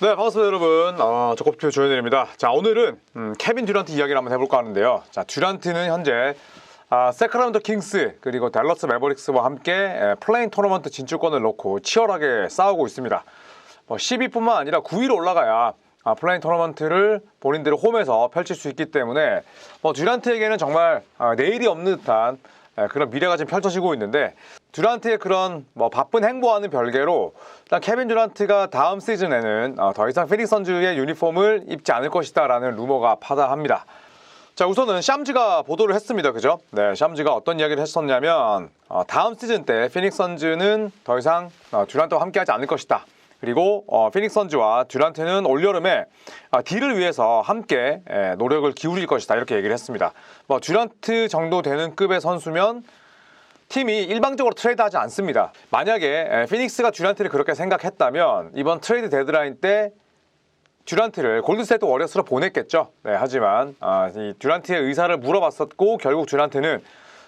네, 반갑습니다 여러분. 저코피표 조현일입니다. 자, 오늘은 케빈 듀란트 이야기를 한번 해볼까 하는데요. 자, 듀란트는 현재 세크라멘토 킹스 그리고 댈러스 매버릭스와 함께 플레잉 토너먼트 진출권을 놓고 치열하게 싸우고 있습니다. 10위뿐만 아니라 9위로 올라가야 플레잉 토너먼트를 본인들의 홈에서 펼칠 수 있기 때문에 듀란트에게는 정말 내일이 없는 듯한 그런 미래가 지금 펼쳐지고 있는데, 듀란트의 그런 바쁜 행보와는 별개로 일단 케빈 듀란트가 다음 시즌에는 더 이상 피닉스 선즈의 유니폼을 입지 않을 것이다 라는 루머가 파다합니다. 자, 우선은 샴즈가 보도를 했습니다. 그죠? 네, 샴즈가 어떤 이야기를 했었냐면 다음 시즌 때 피닉스 선즈는 더 이상 듀란트와 함께하지 않을 것이다. 그리고 피닉스 선즈와 듀란트는 올여름에 딜을 위해서 함께 노력을 기울일 것이다, 이렇게 얘기를 했습니다. 듀란트 정도 되는 급의 선수면 팀이 일방적으로 트레이드하지 않습니다. 만약에 피닉스가 듀란트를 그렇게 생각했다면 이번 트레이드 데드라인 때 듀란트를 골든스테이트 워리어스로 보냈겠죠. 네, 하지만 이 듀란트의 의사를 물어봤었고 결국 듀란트는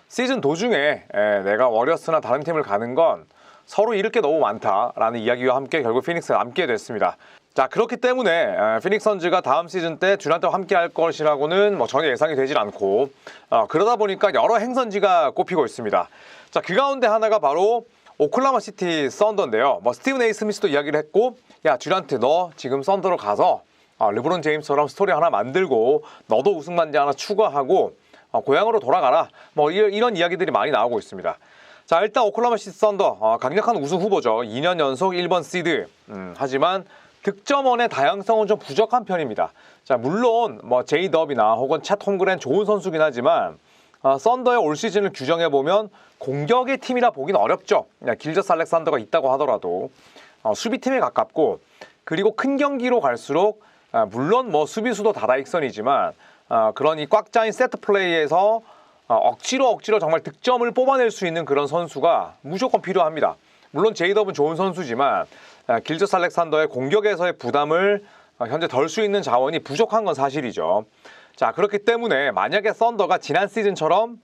시즌 도중에 내가 워리어스나 다른 팀을 가는 건 서로 잃을 게 너무 많다라는 이야기와 함께 결국 피닉스에 남게 됐습니다. 자, 그렇기 때문에 피닉스 선즈가 다음 시즌 때 듀란트와 함께 할 것이라고는 전혀 예상이 되질 않고, 그러다 보니까 여러 행선지가 꼽히고 있습니다. 자, 그 가운데 하나가 바로 오클라호마 시티 썬더인데요. 스티븐 A 스미스도 이야기를 했고, 야 듀란트 너 지금 썬더로 가서 르브론 제임스처럼 스토리 하나 만들고 너도 우승 반지 하나 추가하고 고향으로 돌아가라, 이런 이야기들이 많이 나오고 있습니다. 자, 일단 오클라호마 시티 썬더 강력한 우승 후보죠. 2년 연속 1번 시드. 하지만 득점원의 다양성은 좀 부족한 편입니다. 자, 물론 제이 더비나 혹은 챗 홈그랜 좋은 선수긴 하지만 썬더의 올 시즌을 규정해보면 공격의 팀이라 보긴 어렵죠. 길저스 알렉산더가 있다고 하더라도 수비팀에 가깝고, 그리고 큰 경기로 갈수록 물론 수비수도 다다익선이지만 그런 이 꽉 짜인 세트 플레이에서 억지로 정말 득점을 뽑아낼 수 있는 그런 선수가 무조건 필요합니다. 물론 제이더브는 좋은 선수지만 길저스 알렉산더의 공격에서의 부담을 현재 덜 수 있는 자원이 부족한 건 사실이죠. 자, 그렇기 때문에 만약에 썬더가 지난 시즌처럼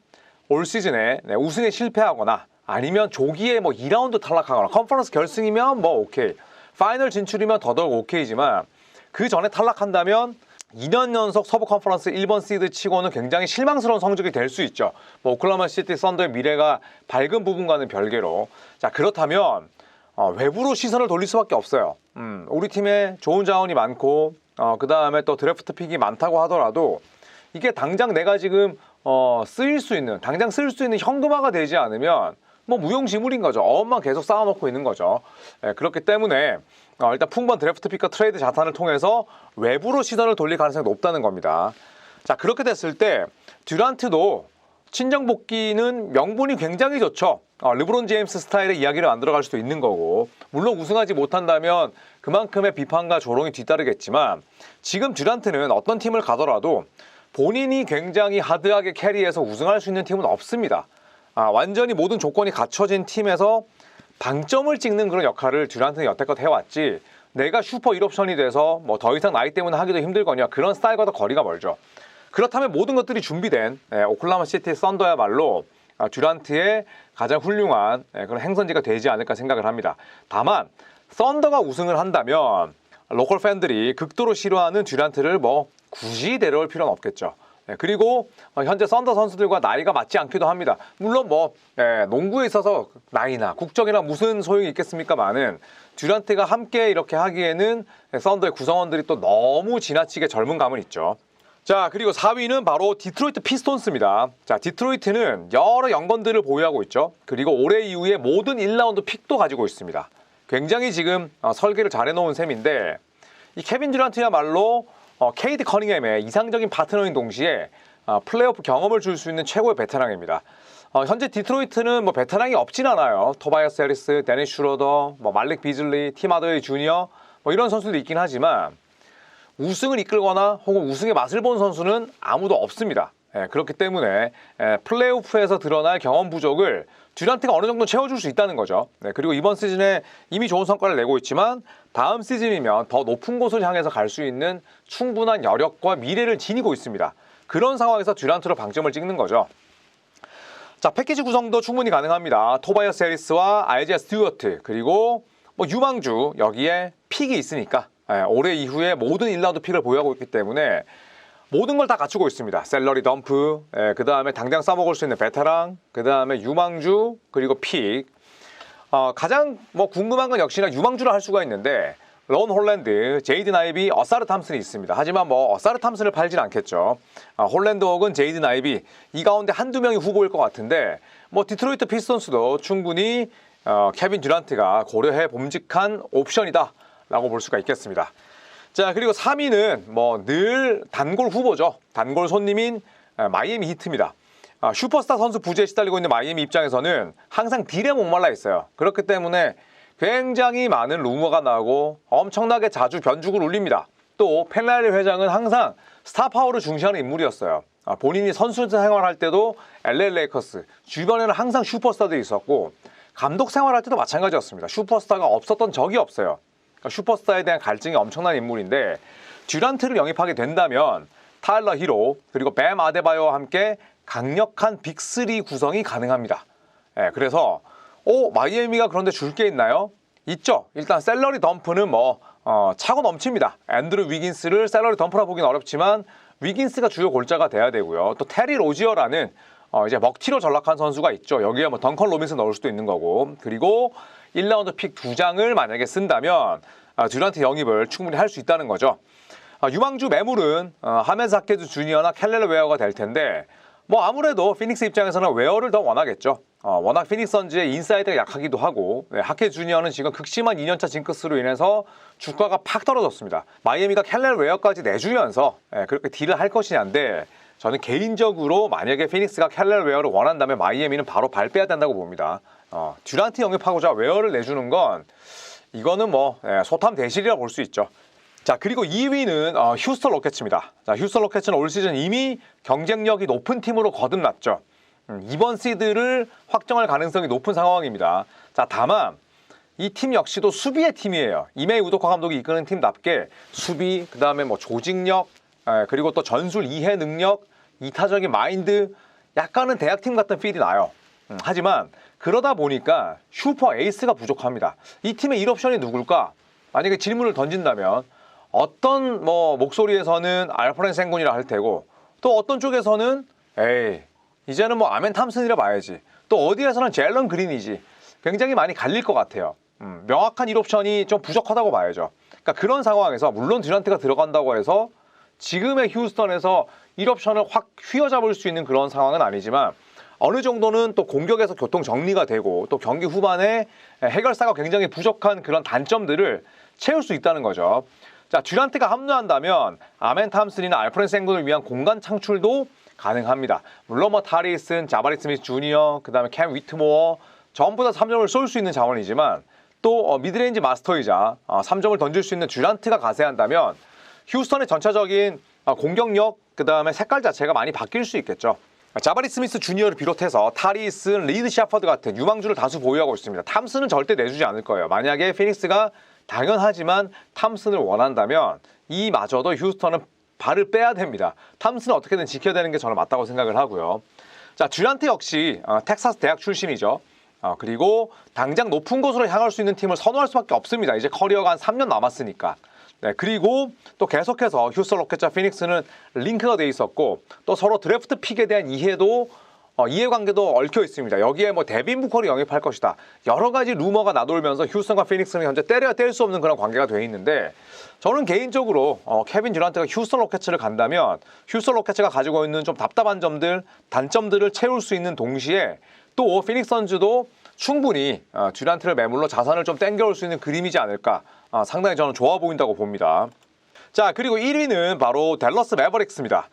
올 시즌에 우승에 실패하거나 아니면 조기에 2라운드 탈락하거나 컨퍼런스 결승이면 오케이, 파이널 진출이면 더더욱 오케이지만 그 전에 탈락한다면 2년 연속 서부 컨퍼런스 1번 시드 치고는 굉장히 실망스러운 성적이 될 수 있죠. 오클라호마 시티 썬더의 미래가 밝은 부분과는 별개로. 자, 그렇다면 외부로 시선을 돌릴 수밖에 없어요. 우리 팀에 좋은 자원이 많고 그 다음에 또 드래프트 픽이 많다고 하더라도 이게 당장 내가 지금 당장 쓸 수 있는 현금화가 되지 않으면 무용지물인 거죠. 어음만 계속 쌓아놓고 있는 거죠. 그렇기 때문에 일단 풍부한 드래프트 픽과 트레이드 자산을 통해서 외부로 시선을 돌릴 가능성이 높다는 겁니다. 자, 그렇게 됐을 때 듀란트도 친정 복귀는 명분이 굉장히 좋죠. 르브론 제임스 스타일의 이야기를 만들어갈 수도 있는 거고, 물론 우승하지 못한다면 그만큼의 비판과 조롱이 뒤따르겠지만 지금 듀란트는 어떤 팀을 가더라도 본인이 굉장히 하드하게 캐리해서 우승할 수 있는 팀은 없습니다. 완전히 모든 조건이 갖춰진 팀에서 방점을 찍는 그런 역할을 듀란트는 여태껏 해왔지, 내가 슈퍼 1옵션이 돼서 더 이상 나이 때문에 하기도 힘들거냐, 그런 스타일과도 거리가 멀죠. 그렇다면 모든 것들이 준비된 오클라호마 시티 썬더야말로 듀란트의 가장 훌륭한 그런 행선지가 되지 않을까 생각을 합니다. 다만 썬더가 우승을 한다면 로컬 팬들이 극도로 싫어하는 듀란트를 굳이 데려올 필요는 없겠죠. 그리고 현재 썬더 선수들과 나이가 맞지 않기도 합니다. 물론 농구에 있어서 나이나 국적이나 무슨 소용이 있겠습니까만은 듀란트가 함께 이렇게 하기에는 썬더의 구성원들이 또 너무 지나치게 젊은 감은 있죠. 자, 그리고 4위는 바로 디트로이트 피스톤스입니다. 자, 디트로이트는 여러 연건들을 보유하고 있죠. 그리고 올해 이후에 모든 1라운드 픽도 가지고 있습니다. 굉장히 지금 설계를 잘 해놓은 셈인데, 이 케빈 듀란트야말로 케이드 커닝햄의 이상적인 파트너인 동시에 플레이오프 경험을 줄 수 있는 최고의 베테랑입니다. 현재 디트로이트는 베테랑이 없진 않아요. 토바이어스 해리스, 데니스 슈로더, 말릭 비즐리, 팀 하더웨이 주니어 이런 선수도 있긴 하지만 우승을 이끌거나 혹은 우승의 맛을 본 선수는 아무도 없습니다. 그렇기 때문에 플레이오프에서 드러날 경험 부족을 듀란트가 어느 정도 채워줄 수 있다는 거죠. 그리고 이번 시즌에 이미 좋은 성과를 내고 있지만 다음 시즌이면 더 높은 곳을 향해서 갈 수 있는 충분한 여력과 미래를 지니고 있습니다. 그런 상황에서 듀란트로 방점을 찍는 거죠. 자, 패키지 구성도 충분히 가능합니다. 토바이어스 해리스와 아이지아 스튜어트, 그리고 유망주 여기에 픽이 있으니까 올해 이후에 모든 1라운드 픽을 보유하고 있기 때문에 모든 걸 다 갖추고 있습니다. 샐러리 덤프, 그 다음에 당장 써먹을 수 있는 베테랑, 그 다음에 유망주, 그리고 픽. 가장 뭐 궁금한 건 역시나 유망주를 할 수가 있는데 론 홀랜드, 제이든 아이비, 어사르 탐슨이 있습니다. 하지만 뭐 어사르 탐슨을 팔진 않겠죠. 홀랜드 혹은 제이든 아이비 이 가운데 한두 명이 후보일 것 같은데 뭐 디트로이트 피스톤스도 충분히 케빈 듀란트가 고려해 봄직한 옵션이다 라고 볼 수가 있겠습니다. 자, 그리고 3위는 뭐 늘 단골 후보죠. 단골 손님인 마이애미 히트입니다. 슈퍼스타 선수 부재에 시달리고 있는 마이애미 입장에서는 항상 딜에 목말라 있어요. 그렇기 때문에 굉장히 많은 루머가 나오고 엄청나게 자주 변죽을 울립니다. 또 펠라리 회장은 항상 스타 파워를 중시하는 인물이었어요. 본인이 선수 생활할 때도 LA 레이커스 주변에는 항상 슈퍼스타들이 있었고 감독 생활할 때도 마찬가지였습니다. 슈퍼스타가 없었던 적이 없어요. 슈퍼스타에 대한 갈증이 엄청난 인물인데 듀란트를 영입하게 된다면 타일러 히로 그리고 뱀 아데바요와 함께 강력한 빅3 구성이 가능합니다. 그래서 마이애미가 그런데 줄 게 있나요? 있죠. 일단 샐러리 덤프는 뭐 차고 넘칩니다. 앤드루 위긴스를 샐러리 덤프라 보기는 어렵지만 위긴스가 주요 골자가 돼야 되고요. 또 테리 로지어라는 이제 먹튀로 전락한 선수가 있죠. 여기에 뭐 덩컨 로빈스 넣을 수도 있는 거고 그리고 1라운드 픽 2장을 만약에 쓴다면 듀란트 영입을 충분히 할 수 있다는 거죠. 유망주 매물은 하메스 하케즈 주니어나 켈렐 웨어가 될 텐데 뭐 아무래도 피닉스 입장에서는 웨어를 더 원하겠죠. 워낙 피닉스 선즈의 인사이드가 약하기도 하고 하케즈 주니어는 지금 극심한 2년차 징크스로 인해서 주가가 팍 떨어졌습니다. 마이애미가 켈렐 웨어까지 내주면서 그렇게 딜을 할 것이냐인데 저는 개인적으로 만약에 피닉스가 켈렐 웨어를 원한다면 마이애미는 바로 발 빼야 된다고 봅니다. 듀란트 영입하고자 웨어를 내주는 건 이거는 뭐 소탐 대실이라 볼 수 있죠. 자, 그리고 2위는 휴스턴 로켓츠입니다. 자, 휴스턴 로켓츠는 올 시즌 이미 경쟁력이 높은 팀으로 거듭났죠. 이번 시드를 확정할 가능성이 높은 상황입니다. 자, 다만 이 팀 역시도 수비의 팀이에요. 이메이 우도카 감독이 이끄는 팀답게 수비, 그 다음에 뭐 조직력, 그리고 또 전술 이해 능력, 이타적인 마인드, 약간은 대학팀 같은 필이 나요. 하지만 그러다 보니까 슈퍼 에이스가 부족합니다. 이 팀의 1옵션이 누굴까? 만약에 질문을 던진다면 어떤 뭐 목소리에서는 알프렌 생군이라 할 테고 또 어떤 쪽에서는 이제는 뭐 아멘 탐슨이라 봐야지. 또 어디에서는 젤런 그린이지. 굉장히 많이 갈릴 것 같아요. 명확한 1옵션이 좀 부족하다고 봐야죠. 그러니까 그런 상황에서 물론 듀란트가 들어간다고 해서 지금의 휴스턴에서 1옵션을 확 휘어잡을 수 있는 그런 상황은 아니지만 어느 정도는 또 공격에서 교통 정리가 되고 또 경기 후반에 해결사가 굉장히 부족한 그런 단점들을 채울 수 있다는 거죠. 자, 듀란트가 합류한다면 아멘 탐슨이나 알프렌 생군을 위한 공간 창출도 가능합니다. 물론 뭐 타리슨, 자바리 스미스 주니어, 그 다음에 캠 위트모어 전부 다 3점을 쏠 수 있는 자원이지만 또 미드레인지 마스터이자 3점을 던질 수 있는 듀란트가 가세한다면 휴스턴의 전체적인 공격력, 그 다음에 색깔 자체가 많이 바뀔 수 있겠죠. 자바리 스미스 주니어를 비롯해서 타리슨, 리드 샤퍼드 같은 유망주를 다수 보유하고 있습니다. 탐슨은 절대 내주지 않을 거예요. 만약에 피닉스가 당연하지만 탐슨을 원한다면 이마저도 휴스턴은 발을 빼야 됩니다. 탐슨은 어떻게든 지켜야 되는 게 저는 맞다고 생각을 하고요. 자, 듀란트 역시 텍사스 대학 출신이죠. 그리고 당장 높은 곳으로 향할 수 있는 팀을 선호할 수밖에 없습니다. 이제 커리어가 한 3년 남았으니까. 네, 그리고 또 계속해서 휴스턴 로켓과 피닉스는 링크가 돼 있었고 또 서로 드래프트 픽에 대한 이해관계도 얽혀 있습니다. 여기에 뭐 데빈 부커를 영입할 것이다. 여러 가지 루머가 나돌면서 휴스턴과 피닉스는 현재 때려야 뗄 수 없는 그런 관계가 돼 있는데 저는 개인적으로 케빈 듀란트가 휴스턴 로켓츠를 간다면 휴스턴 로켓츠가 가지고 있는 좀 답답한 점들, 단점들을 채울 수 있는 동시에 또 피닉스 선즈도 충분히 듀란트를 매물로 자산을 좀 땡겨올 수 있는 그림이지 않을까 상당히 저는 좋아 보인다고 봅니다. 자, 그리고 1위는 바로 댈러스 매버릭스입니다.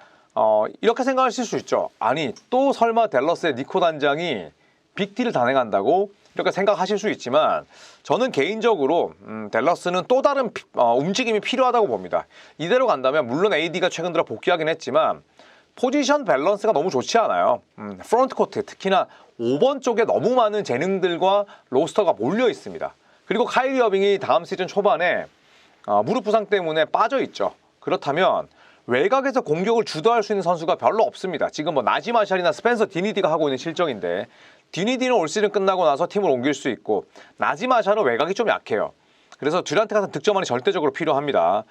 이렇게 생각하실 수 있죠. 아니 또 설마 댈러스의 니코 단장이 빅딜을 단행한다고 이렇게 생각하실 수 있지만 저는 개인적으로 댈러스는 또 다른 움직임이 필요하다고 봅니다. 이대로 간다면 물론 AD가 최근 들어 복귀하긴 했지만 포지션 밸런스가 너무 좋지 않아요. 프론트 코트 특히나 5번 쪽에 너무 많은 재능들과 로스터가 몰려 있습니다. 그리고 카이리 어빙이 다음 시즌 초반에 무릎 부상 때문에 빠져 있죠. 그렇다면 외곽에서 공격을 주도할 수 있는 선수가 별로 없습니다. 지금 뭐 나지 마샬이나 스펜서 디니디가 하고 있는 실정인데 디니디는 올 시즌 끝나고 나서 팀을 옮길 수 있고 나지 마샬은 외곽이 좀 약해요. 그래서 듀란트 같은 득점원이 절대적으로 필요합니다.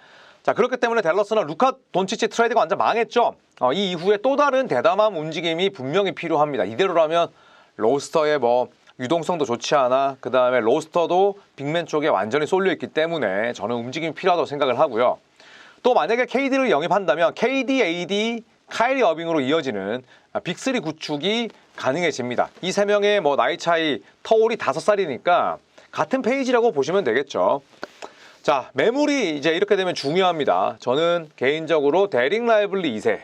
자, 그렇기 때문에 댈러스는 루카 돈치치 트레이드가 완전 망했죠. 이 이후에 또 다른 대담한 움직임이 분명히 필요합니다. 이대로라면 로스터의 뭐 유동성도 좋지 않아. 그 다음에 로스터도 빅맨 쪽에 완전히 쏠려 있기 때문에 저는 움직임이 필요하다고 생각을 하고요. 또 만약에 KD를 영입한다면 KD, AD, 카이리 어빙으로 이어지는 빅3 구축이 가능해집니다. 이 세 명의 뭐 나이 차이, 터울이 5살이니까 같은 페이지라고 보시면 되겠죠. 자, 매물이 이제 이렇게 되면 중요합니다. 저는 개인적으로 데릭 라이블리 2세,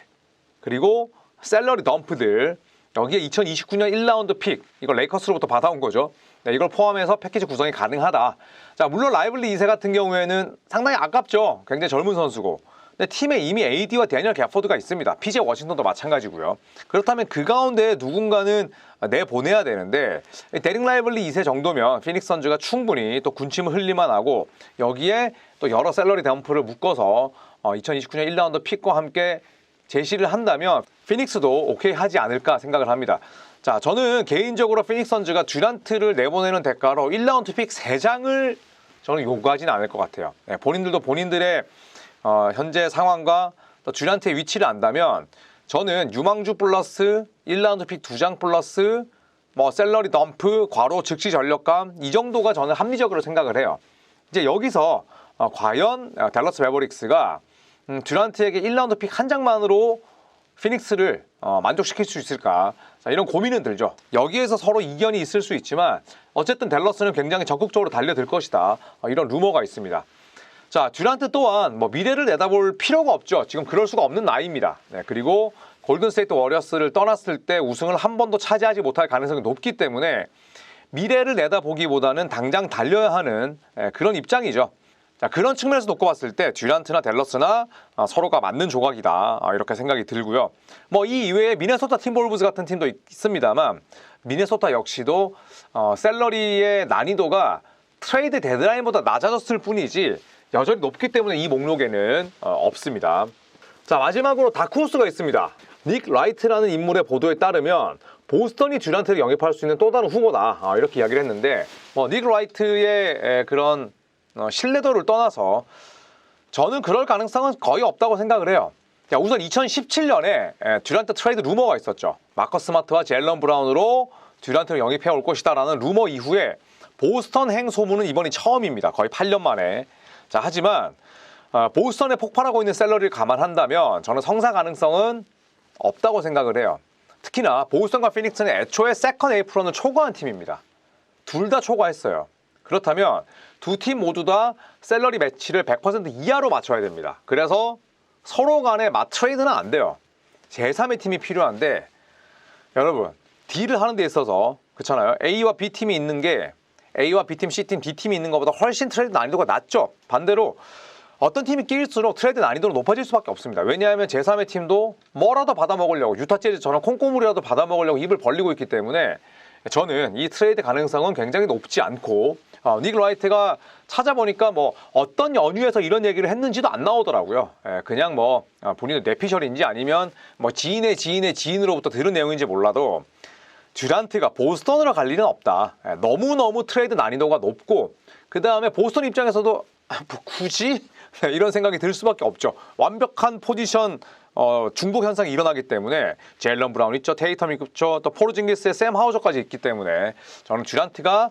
그리고 셀러리 덤프들, 여기에 2029년 1라운드 픽, 이걸 레이커스로부터 받아온 거죠. 네, 이걸 포함해서 패키지 구성이 가능하다. 자, 물론 라이블리 2세 같은 경우에는 상당히 아깝죠. 굉장히 젊은 선수고. 근데 팀에 이미 AD와 데니얼 개포드가 있습니다. PJ 워싱턴도 마찬가지고요. 그렇다면 그 가운데 누군가는 내보내야 되는데 데릭 라이블리 2세 정도면 피닉스 선즈가 충분히 또 군침을 흘릴만 하고 여기에 또 여러 셀러리 덤프를 묶어서 2029년 1라운드 픽과 함께 제시를 한다면 피닉스도 오케이 하지 않을까 생각을 합니다. 자, 저는 개인적으로 피닉스 선즈가 듀란트를 내보내는 대가로 1라운드 픽 3장을 저는 요구하지는 않을 것 같아요. 네, 본인들도 본인들의 현재 상황과 또 듀란트의 위치를 안다면 저는 유망주 플러스 1라운드 픽 2장 플러스 뭐 셀러리 덤프, 과로 즉시 전력감 이 정도가 저는 합리적으로 생각을 해요. 이제 여기서 과연 댈러스 매버릭스가 듀란트에게 1라운드 픽 한 장만으로 피닉스를 만족시킬 수 있을까? 자, 이런 고민은 들죠. 여기에서 서로 이견이 있을 수 있지만 어쨌든 댈러스는 굉장히 적극적으로 달려들 것이다. 이런 루머가 있습니다. 자, 듀란트 또한 뭐 미래를 내다볼 필요가 없죠. 지금 그럴 수가 없는 나이입니다. 네, 그리고 골든스테이트 워리어스를 떠났을 때 우승을 한 번도 차지하지 못할 가능성이 높기 때문에 미래를 내다보기보다는 당장 달려야 하는 그런 입장이죠. 자, 그런 측면에서 놓고 봤을 때 듀란트나 댈러스나 서로가 맞는 조각이다 이렇게 생각이 들고요. 뭐 이 이외에 미네소타 팀볼브즈 같은 팀도 있습니다만 미네소타 역시도 셀러리의 난이도가 트레이드 데드라인보다 낮아졌을 뿐이지 여전히 높기 때문에 이 목록에는 없습니다. 자, 마지막으로 다크호스가 있습니다. 닉 라이트라는 인물의 보도에 따르면 보스턴이 듀란트를 영입할 수 있는 또 다른 후보다 이렇게 이야기를 했는데 닉 라이트의 그런 신뢰도를 떠나서 저는 그럴 가능성은 거의 없다고 생각을 해요. 자, 우선 2017년에 듀란트 트레이드 루머가 있었죠. 마커스 스마트와 제일런 브라운으로 듀란트를 영입해 올 것이다라는 루머 이후에 보스턴 행 소문은 이번이 처음입니다. 거의 8년 만에. 자, 하지만 보스턴에 폭발하고 있는 셀러리를 감안한다면 저는 성사 가능성은 없다고 생각을 해요. 특히나 보스턴과 피닉스는 애초에 세컨 에이프런을 초과한 팀입니다. 둘 다 초과했어요. 그렇다면 두 팀 모두 다 셀러리 매치를 100% 이하로 맞춰야 됩니다. 그래서 서로 간에 트레이드는 안 돼요. 제3의 팀이 필요한데 여러분 딜을 하는 데 있어서 그렇잖아요. A와 B팀이 있는 게 A와 B팀, C팀, D팀이 있는 것보다 훨씬 트레이드 난이도가 낮죠. 반대로 어떤 팀이 끼일수록 트레이드 난이도는 높아질 수밖에 없습니다. 왜냐하면 제3의 팀도 뭐라도 받아먹으려고 유타 재즈처럼 콩고물이라도 받아먹으려고 입을 벌리고 있기 때문에 저는 이 트레이드 가능성은 굉장히 높지 않고 닉 라이트가 찾아보니까 뭐 어떤 연유에서 이런 얘기를 했는지도 안 나오더라고요. 그냥 뭐 본인의 뇌피셜인지 아니면 뭐 지인의 지인의 지인으로부터 들은 내용인지 몰라도 듀란트가 보스턴으로 갈 일은 없다. 너무너무 트레이드 난이도가 높고 그 다음에 보스턴 입장에서도 뭐 굳이? 이런 생각이 들 수밖에 없죠. 완벽한 포지션 중복 현상이 일어나기 때문에 제일런 브라운 있죠. 테이텀 있죠. 또 포르징기스의 샘 하우저까지 있기 때문에 저는 듀란트가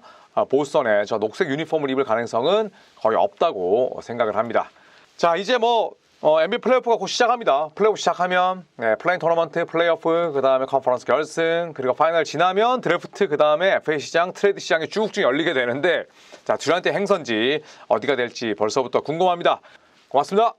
보스턴에 저 녹색 유니폼을 입을 가능성은 거의 없다고 생각을 합니다. 자, 이제 뭐 NBA 플레이오프가 곧 시작합니다. 플레이오프 시작하면 플레인 토너먼트, 플레이오프, 그 다음에 컨퍼런스 결승, 그리고 파이널 지나면 드래프트, 그 다음에 FA 시장, 트레이드 시장이 쭉쭉 열리게 되는데 자, 듀란트의 행선지 어디가 될지 벌써부터 궁금합니다. 고맙습니다.